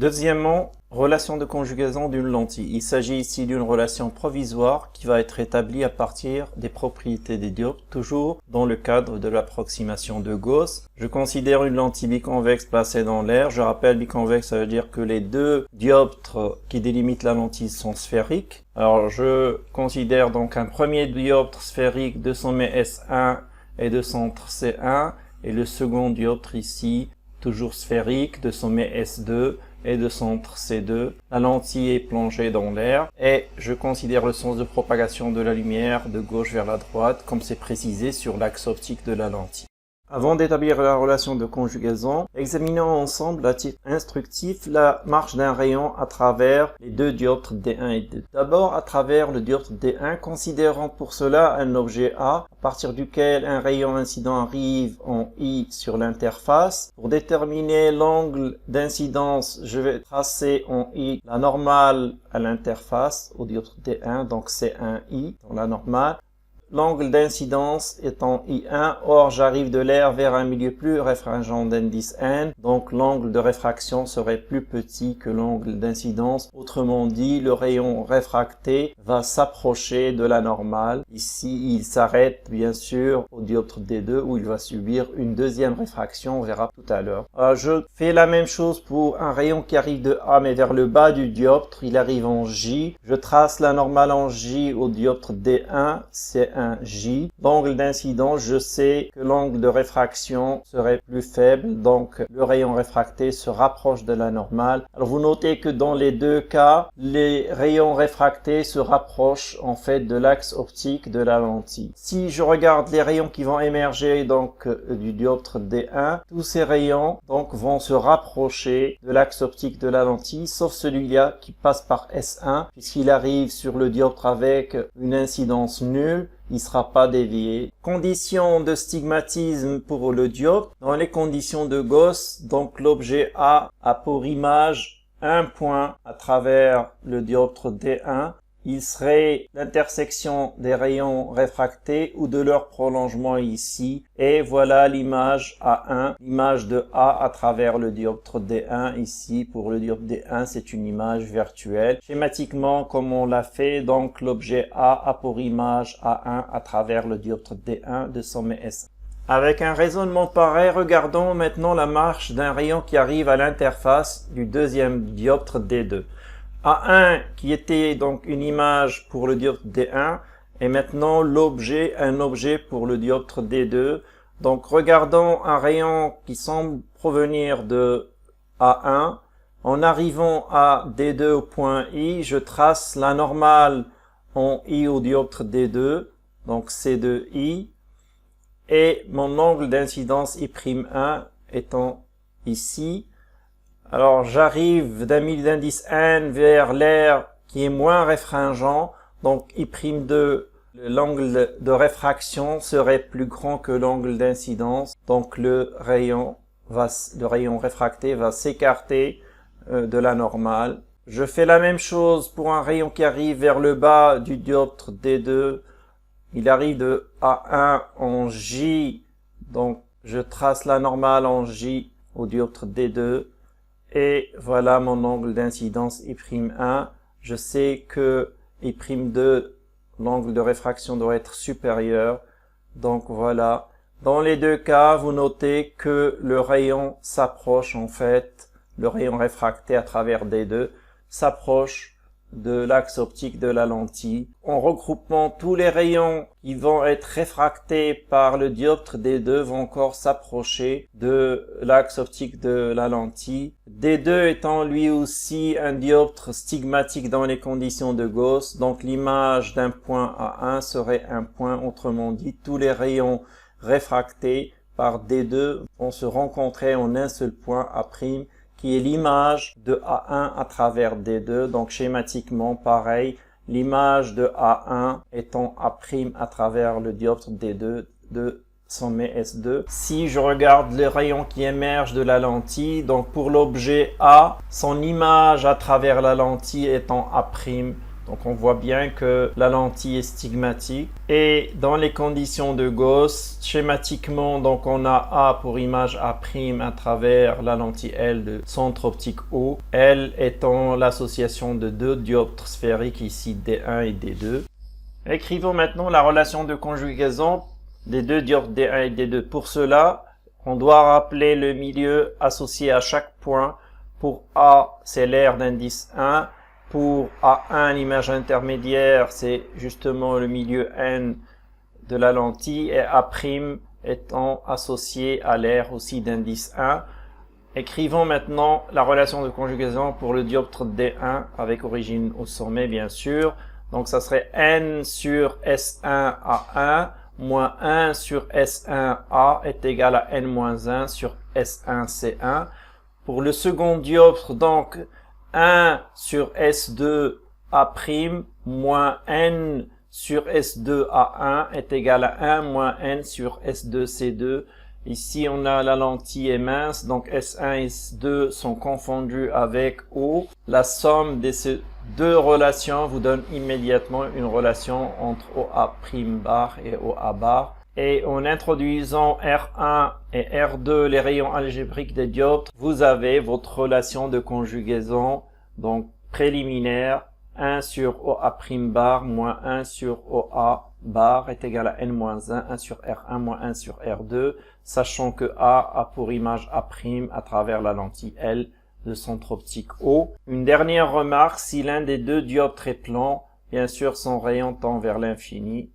Deuxièmement, relation de conjugaison d'une lentille. Il s'agit ici d'une relation provisoire qui va être établie à partir des propriétés des dioptres, toujours dans le cadre de l'approximation de Gauss. Je considère une lentille biconvexe placée dans l'air. Je rappelle, biconvexe, ça veut dire que les deux dioptres qui délimitent la lentille sont sphériques. Alors, je considère donc un premier dioptre sphérique de sommet S1 et de centre C1, et le second dioptre ici, toujours sphérique, de sommet S2 et de centre C2. La lentille est plongée dans l'air et je considère le sens de propagation de la lumière de gauche vers la droite comme c'est précisé sur l'axe optique de la lentille. Avant d'établir la relation de conjugaison, examinons ensemble à titre instructif la marche d'un rayon à travers les deux dioptres D1 et D2. D'abord, à travers le dioptre D1, considérons pour cela un objet A, à partir duquel un rayon incident arrive en I sur l'interface. Pour déterminer l'angle d'incidence, je vais tracer en I la normale à l'interface, au dioptre D1, donc c'est un I dans la normale. L'angle d'incidence étant I1, or j'arrive de l'air vers un milieu plus réfringent d'indice n, donc l'angle de réfraction serait plus petit que l'angle d'incidence. Autrement dit, le rayon réfracté va s'approcher de la normale. Ici, il s'arrête bien sûr au dioptre D2 où il va subir une deuxième réfraction, on verra tout à l'heure. Je fais la même chose pour un rayon qui arrive de A mais vers le bas du dioptre, il arrive en J. Je trace la normale en J au dioptre D1, c'est un J. L'angle d'incidence, je sais que l'angle de réfraction serait plus faible, donc le rayon réfracté se rapproche de la normale. Alors vous notez que dans les deux cas, les rayons réfractés se rapprochent en fait de l'axe optique de la lentille. Si je regarde les rayons qui vont émerger donc du dioptre D1, tous ces rayons donc vont se rapprocher de l'axe optique de la lentille, sauf celui-là qui passe par S1, puisqu'il arrive sur le dioptre avec une incidence nulle. Il ne sera pas dévié. Conditions de stigmatisme pour le dioptre. Dans les conditions de Gauss, donc l'objet A pour image un point à travers le dioptre D1. Il serait l'intersection des rayons réfractés ou de leur prolongement ici. Et voilà l'image A1, l'image de A à travers le dioptre D1 ici. Pour le dioptre D1, c'est une image virtuelle. Schématiquement, comme on l'a fait, donc l'objet A pour image A1 à travers le dioptre D1 de sommet S1. Avec un raisonnement pareil, regardons maintenant la marche d'un rayon qui arrive à l'interface du deuxième dioptre D2. A1 qui était donc une image pour le dioptre D1 et maintenant l'objet, un objet pour le dioptre D2. Donc regardons un rayon qui semble provenir de A1. En arrivant à D2 au point I, je trace la normale en I au dioptre D2, donc C2I, et mon angle d'incidence I'1 étant ici. Alors j'arrive d'un milieu d'indice n vers l'air qui est moins réfringent, donc I'2, l'angle de réfraction serait plus grand que l'angle d'incidence, donc le rayon réfracté va s'écarter de la normale. Je fais la même chose pour un rayon qui arrive vers le bas du dioptre D2, il arrive de A1 en J, donc je trace la normale en J au dioptre D2. Et voilà mon angle d'incidence I'1. Je sais que I'2, l'angle de réfraction doit être supérieur. Donc voilà. Dans les deux cas, vous notez que le rayon s'approche en fait, le rayon réfracté à travers D2 s'approche de l'axe optique de la lentille. En regroupant tous les rayons qui vont être réfractés par le dioptre D2 vont encore s'approcher de l'axe optique de la lentille. D2 étant lui aussi un dioptre stigmatique dans les conditions de Gauss, donc l'image d'un point A1 serait un point, autrement dit, tous les rayons réfractés par D2 vont se rencontrer en un seul point A', qui est l'image de A1 à travers D2, donc schématiquement pareil, l'image de A1 étant A' à travers le dioptre D2 de sommet S2. Si je regarde les rayons qui émergent de la lentille, donc pour l'objet A, son image à travers la lentille étant A', Donc on voit bien que la lentille est stigmatique. Et dans les conditions de Gauss, schématiquement, donc on a A pour image A' à travers la lentille L de centre optique O. L étant l'association de deux dioptres sphériques, ici D1 et D2. Écrivons maintenant la relation de conjugaison des deux dioptres D1 et D2. Pour cela, on doit rappeler le milieu associé à chaque point. Pour A, c'est l'aire d'indice 1. Pour A1, l'image intermédiaire, c'est justement le milieu N de la lentille, et A' étant associé à l'aire aussi d'indice 1. Écrivons maintenant la relation de conjugaison pour le dioptre D1 avec origine au sommet, bien sûr. Donc ça serait N sur S1A1 moins 1 sur S1A est égal à N-1 sur S1C1. Pour le second dioptre, donc 1 sur S2A' moins N sur S2A1 est égal à 1 moins N sur S2C2. Ici, on a la lentille est mince, donc S1 et S2 sont confondus avec O. La somme de ces deux relations vous donne immédiatement une relation entre OA' bar et OA bar. Et en introduisant R1 et R2, les rayons algébriques des dioptres, vous avez votre relation de conjugaison, donc préliminaire, 1 sur OA' bar moins 1 sur OA bar est égal à N-1, 1 sur R1 moins 1 sur R2, sachant que A a pour image A' à travers la lentille L de centre optique O. Une dernière remarque, si l'un des deux dioptres est plan, bien sûr son rayon tend vers l'infini.